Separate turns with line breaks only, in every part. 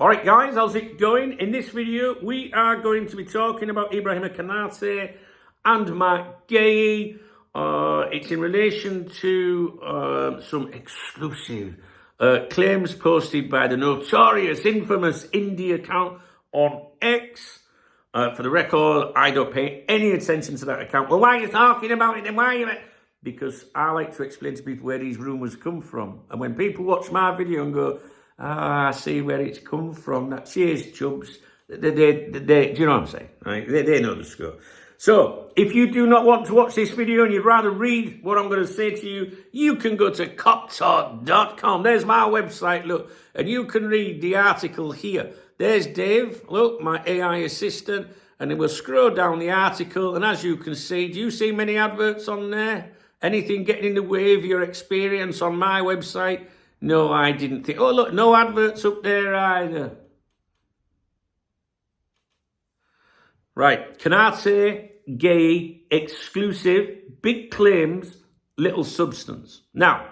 Alright guys, how's it going? In this video, we are going to be talking about Konaté and Mark Guéhi. It's in relation to some exclusive claims posted by the notorious, infamous indie account on X. For the record, I don't pay any attention to that account. Well, why are you talking about it then? Why are you... Because I like to explain to people where these rumours come from. And when people watch my video and go, I see where it's come from. That cheers, chubs. Do you know what I'm saying? Right? They know the score. So, if you do not want to watch this video and you'd rather read what I'm going to say to you, you can go to coptalk.com. There's my website, look. And you can read the article here. There's Dave, look, my AI assistant. And then we'll scroll down the article. And as you can see, do you see many adverts on there? Anything getting in the way of your experience on my website? No, I didn't think. Oh, look, no adverts up there either. Right, Konaté, Guéhi, exclusive, big claims, little substance. Now,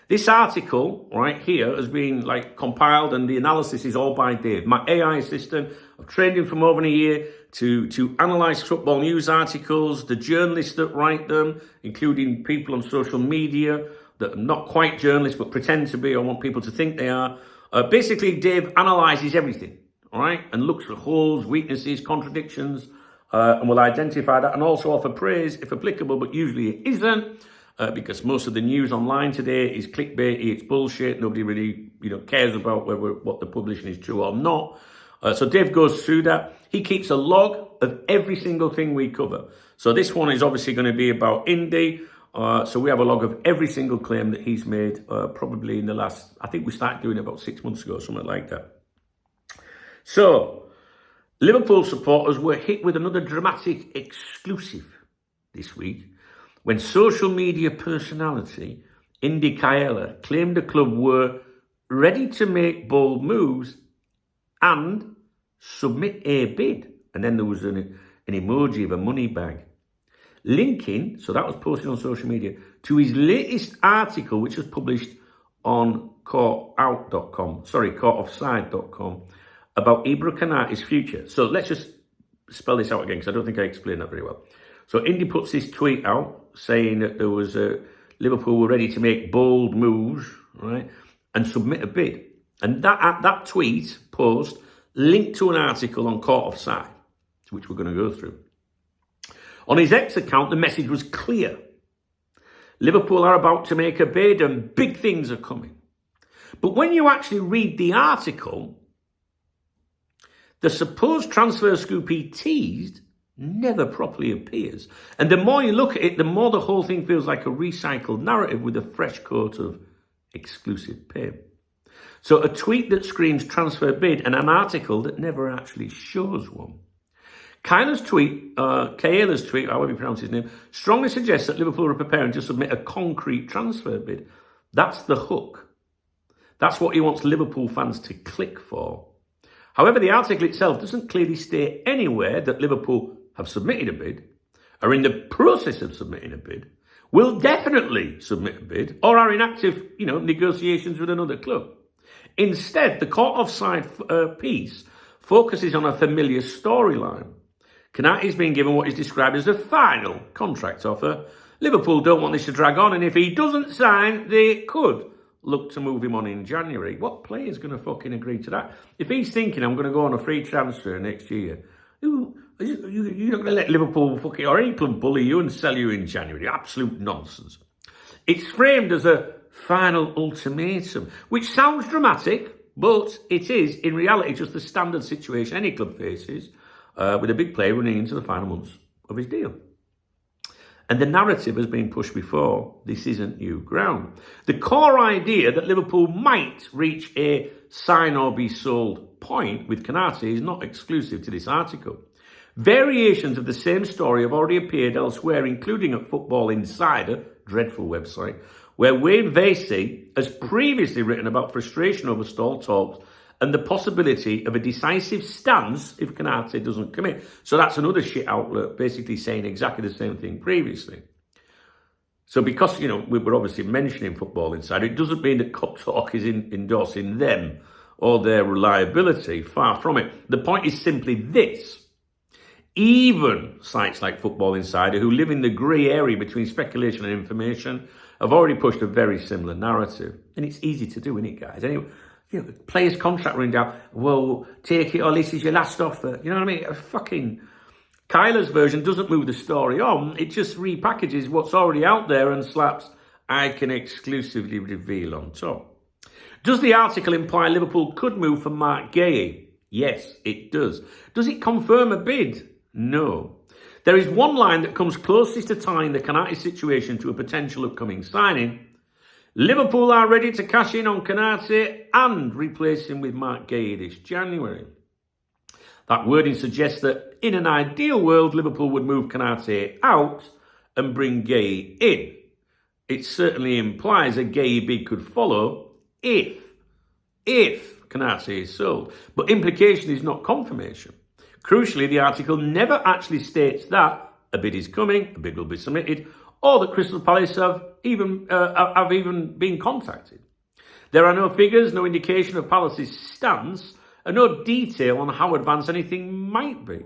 this article right here has been compiled, and the analysis is all by Dave, my AI assistant. I've trained him for more than a year to analyse football news articles, the journalists that write them, including people on social media that are not quite journalists but pretend to be or want people to think they are. Basically, Dave analyses everything, all right, and looks for holes, weaknesses, contradictions, and will identify that and also offer praise if applicable, but usually it isn't. Because most of the news online today is clickbaity, it's bullshit. Nobody really, cares about whether what they're publishing is true or not. So Dave goes through that. He keeps a log of every single thing we cover. So this one is obviously going to be about Indy. So we have a log of every single claim that he's made, probably in the last, I think we started doing it about 6 months ago, something like that. So Liverpool supporters were hit with another dramatic exclusive this week, when social media personality Indy claimed the club were ready to make bold moves and submit a bid. And then there was an emoji of a money bag. Linking, so that was posted on social media, to his latest article, which was published on courtoffside.com, about Konaté's future. So let's just spell this out again, because I don't think I explained that very well. So Indy puts this tweet out saying that there was Liverpool were ready to make bold moves, right, and submit a bid. And that tweet post linked to an article on Court Offside, which we're going to go through. On his X account, the message was clear. Liverpool are about to make a bid and big things are coming. But when you actually read the article, the supposed transfer scoop he teased never properly appears. And the more you look at it, the more the whole thing feels like a recycled narrative with a fresh coat of exclusive paint. So a tweet that screams transfer bid and an article that never actually shows one. Kayla's tweet, however you pronounce his name, strongly suggests that Liverpool are preparing to submit a concrete transfer bid. That's the hook. That's what he wants Liverpool fans to click for. However, the article itself doesn't clearly state anywhere that Liverpool have submitted a bid, are in the process of submitting a bid, will definitely submit a bid, or are in active, negotiations with another club. Instead, the Court Offside piece focuses on a familiar storyline. Konaté is being given what is described as a final contract offer. Liverpool don't want this to drag on, and if he doesn't sign, they could look to move him on in January. What player is going to fucking agree to that? If he's thinking, I'm going to go on a free transfer next year, you're not going to let Liverpool fucking or any club bully you and sell you in January. Absolute nonsense. It's framed as a final ultimatum, which sounds dramatic, but it is, in reality, just the standard situation any club faces with a big player running into the final months of his deal. And the narrative has been pushed before. This isn't new ground. The core idea that Liverpool might reach a sign or be sold point with Konaté is not exclusive to this article. Variations of the same story have already appeared elsewhere, including at Football Insider, dreadful website, where Wayne Vasey has previously written about frustration over stalled talks and the possibility of a decisive stance if Konaté doesn't commit. So that's another shit outlet basically saying exactly the same thing previously. So because, we were obviously mentioning Football Insider, it doesn't mean that Cop Talk is endorsing them. or their reliability. Far from it. The point is simply this. Even sites like Football Insider, who live in the grey area between speculation and information, have already pushed a very similar narrative. And it's easy to do, isn't it, guys? Anyway, the player's contract running down. Well, take it or this is your last offer. You know what I mean? Fucking Kyler's version doesn't move the story on. It just repackages what's already out there and slaps, I can exclusively reveal on top. Does the article imply Liverpool could move for Mark Guéhi? Yes, it does. Does it confirm a bid? No. There is one line that comes closest to tying the Konaté situation to a potential upcoming signing. Liverpool are ready to cash in on Konaté and replace him with Mark Guéhi this January. That wording suggests that in an ideal world, Liverpool would move Konaté out and bring Guéhi in. It certainly implies a Guéhi bid could follow if Konaté is sold. But implication is not confirmation. Crucially, the article never actually states that a bid is coming, a bid will be submitted, or that Crystal Palace have even been contacted. There are no figures, no indication of Palace's stance, and no detail on how advanced anything might be.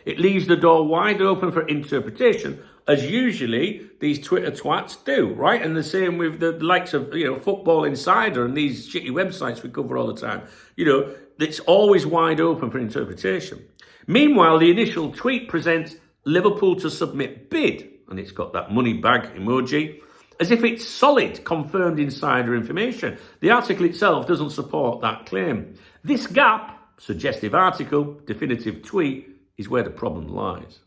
It leaves the door wide open for interpretation, as usually these Twitter twats do, right? And the same with the likes of, Football Insider and these shitty websites we cover all the time. It's always wide open for interpretation. Meanwhile, the initial tweet presents Liverpool to submit bid, and it's got that money bag emoji, as if it's solid, confirmed insider information. The article itself doesn't support that claim. This gap, suggestive article, definitive tweet, is where the problem lies.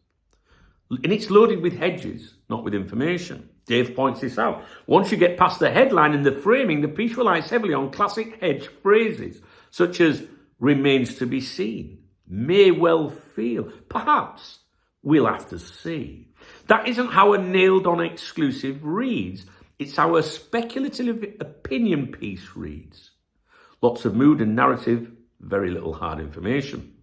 And it's loaded with hedges, not with information. Dave points this out. Once you get past the headline and the framing, the piece relies heavily on classic hedge phrases, such as remains to be seen, may well feel, perhaps we'll have to see. That isn't how a nailed-on exclusive reads. It's how a speculative opinion piece reads. Lots of mood and narrative, very little hard information.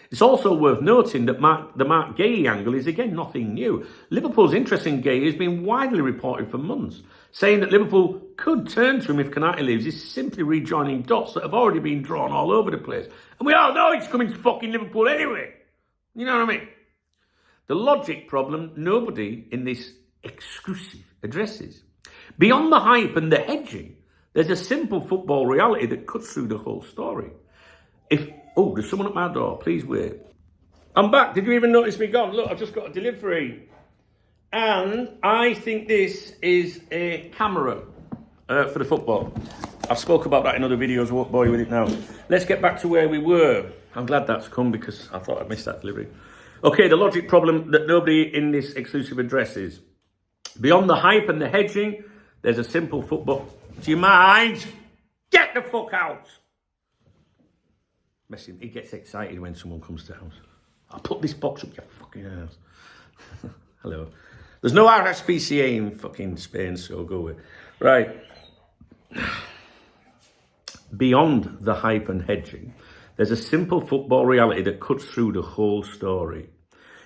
It's also worth noting that the Mark Guéhi angle is again nothing new. Liverpool's interest in Guéhi has been widely reported for months. Saying that Liverpool could turn to him if Konaté leaves is simply rejoining dots that have already been drawn all over the place. And we all know he's coming to fucking Liverpool anyway. You know what I mean? The logic problem nobody in this exclusive addresses. Beyond the hype and the hedging, there's a simple football reality that cuts through the whole story. There's someone at my door. Please wait. I'm back. Did you even notice me gone? Look, I've just got a delivery. And I think this is a camera for the football. I've spoke about that in other videos. I won't bore you with it now. Let's get back to where we were. I'm glad that's come because I thought I'd missed that delivery. Okay, the logic problem that nobody in this exclusive addresses. Beyond the hype and the hedging, there's a simple football. Do you mind? Get the fuck out! Messing. He gets excited when someone comes to the house. I'll put this box up your fucking ass. Hello. There's no RSPCA in fucking Spain, so go with it. Right. Beyond the hype and hedging, there's a simple football reality that cuts through the whole story.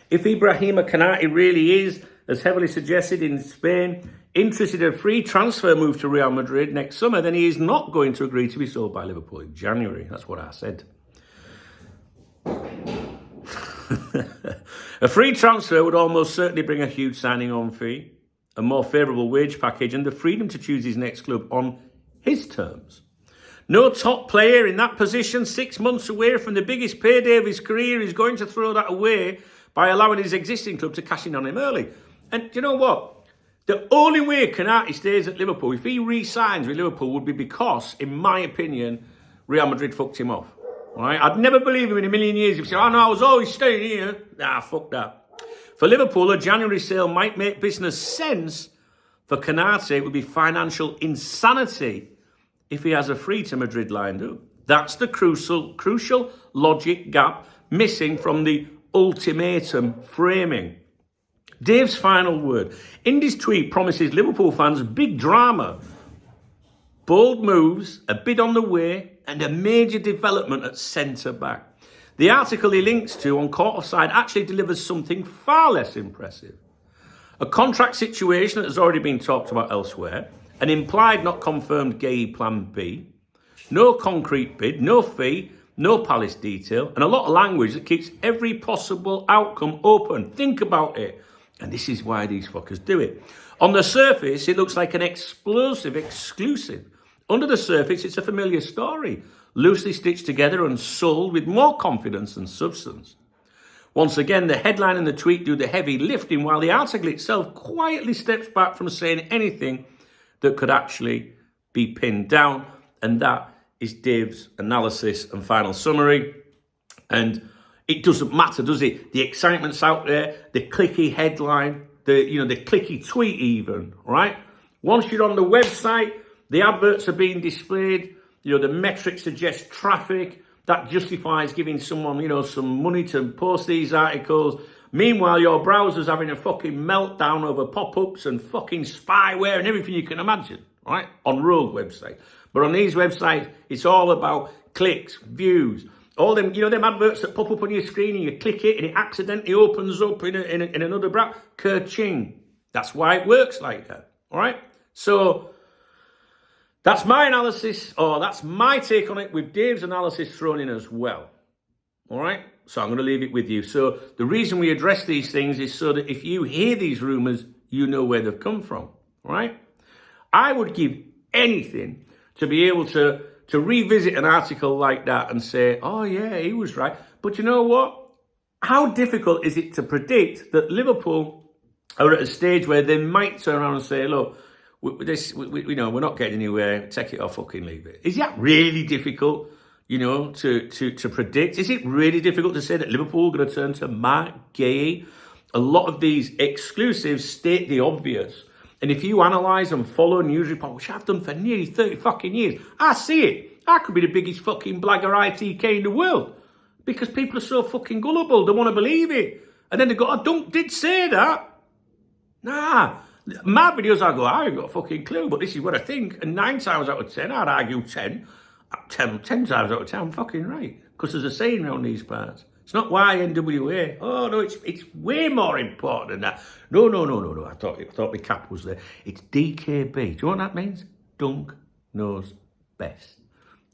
If Ibrahima Konaté really is, as heavily suggested in Spain, interested in a free transfer move to Real Madrid next summer, then he is not going to agree to be sold by Liverpool in January. That's what I said. A free transfer would almost certainly bring a huge signing-on fee, a more favourable wage package, and the freedom to choose his next club on his terms. No top player in that position 6 months away from the biggest payday of his career is going to throw that away by allowing his existing club to cash in on him early. And do you know what? The only way Konaté stays at Liverpool, if he re-signs with Liverpool, would be because, in my opinion, Real Madrid fucked him off. All right? I'd never believe him in a million years if he said, oh no, I was always staying here. Nah, fuck that. For Liverpool, a January sale might make business sense. For Konaté, it would be financial insanity if he has a free to Madrid lined up. That's the crucial logic gap missing from the ultimatum framing. Dave's final word. Indy's tweet promises Liverpool fans big drama, bold moves, a bid on the way, and a major development at centre-back. The article he links to on Court Offside actually delivers something far less impressive. A contract situation that has already been talked about elsewhere, an implied not confirmed Guéhi plan B, no concrete bid, no fee, no palace detail, and a lot of language that keeps every possible outcome open. Think about it. And this is why these fuckers do it. On the surface, it looks like an explosive exclusive. Under the surface, it's a familiar story, loosely stitched together and sold with more confidence than substance. Once again, the headline and the tweet do the heavy lifting, while the article itself quietly steps back from saying anything that could actually be pinned down. And that is Dave's analysis and final summary. And it doesn't matter, does it? The excitement's out there, the clicky headline, the clicky tweet even, right? Once you're on the website, the adverts are being displayed, the metrics suggest traffic. That justifies giving someone, some money to post these articles. Meanwhile, your browser's having a fucking meltdown over pop-ups and fucking spyware and everything you can imagine, right? On rogue websites. But on these websites, it's all about clicks, views, all them, them adverts that pop up on your screen and you click it and it accidentally opens up in another browser. Ka-ching. That's why it works like that, all right? So that's my analysis, or that's my take on it, with Dave's analysis thrown in as well, all right? So I'm going to leave it with you. So the reason we address these things is so that if you hear these rumours, you know where they've come from, all right? I would give anything to be able to revisit an article like that and say, oh yeah, he was right. But you know what? How difficult is it to predict that Liverpool are at a stage where they might turn around and say, look, we're not getting anywhere, take it or fucking leave it. Is that really difficult, to predict? Is it really difficult to say that Liverpool are going to turn to Mark Guéhi? A lot of these exclusives state the obvious. And if you analyse and follow news reports, which I've done for nearly 30 fucking years, I see it. I could be the biggest fucking blagger ITK in the world. Because people are so fucking gullible, they want to believe it. And then they go, I did say that. Nah. My videos, I go, I ain't got a fucking clue, but this is what I think. And 9 times out of 10, I'd argue 10 times out of 10, I'm fucking right. Because there's a saying around these parts. It's not YNWA. Oh, no, it's way more important than that. No. I thought the cap was there. It's DKB. Do you know what that means? Dunk knows best.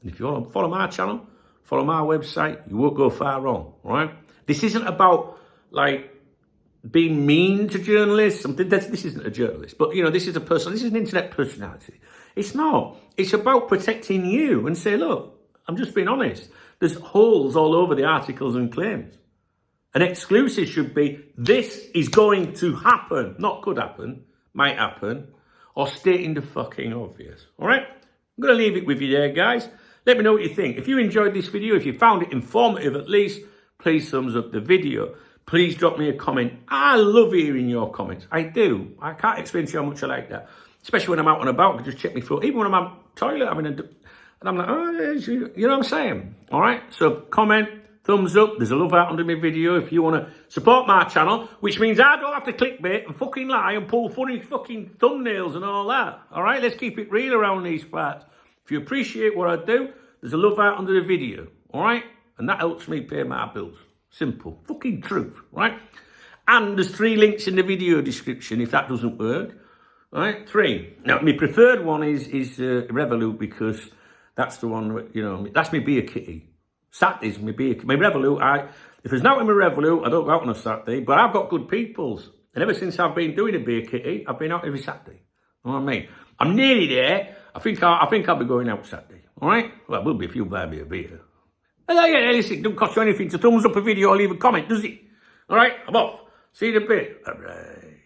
And if you want to follow my channel, follow my website, you won't go far wrong, right? This isn't about, being mean to journalists. This isn't a journalist, but, this is an internet personality. It's not. It's about protecting you and say, look, I'm just being honest. There's holes all over the articles and claims. An exclusive should be, this is going to happen. Not could happen, might happen, or stating the fucking obvious. All right? I'm going to leave it with you there, guys. Let me know what you think. If you enjoyed this video, if you found it informative at least, please thumbs up the video. Please drop me a comment. I love hearing your comments. I do. I can't explain to you how much I like that. Especially when I'm out and about, I can just check my phone. Even when I'm on the toilet, and I'm like, oh, you know what I'm saying? All right? So comment, thumbs up. There's a love out under my video if you want to support my channel, which means I don't have to clickbait and fucking lie and pull funny fucking thumbnails and all that. All right? Let's keep it real around these parts. If you appreciate what I do, there's a love out under the video. All right? And that helps me pay my bills. Simple. Fucking truth. Right? And there's 3 links in the video description if that doesn't work. All right? 3. Now, my preferred one is Revolut, because that's the one, that's my beer kitty. Saturday's my beer kitty. My Revolut, if there's not in my Revolut, I don't go out on a Saturday, but I've got good peoples. And ever since I've been doing a beer kitty, I've been out every Saturday. You know what I mean? I'm nearly there. I think I'll be going out Saturday. All right? Well, it will be if you buy me a beer. Listen, it don't cost you anything to thumbs up a video or leave a comment, does it? All right? I'm off. See you in a bit. All right.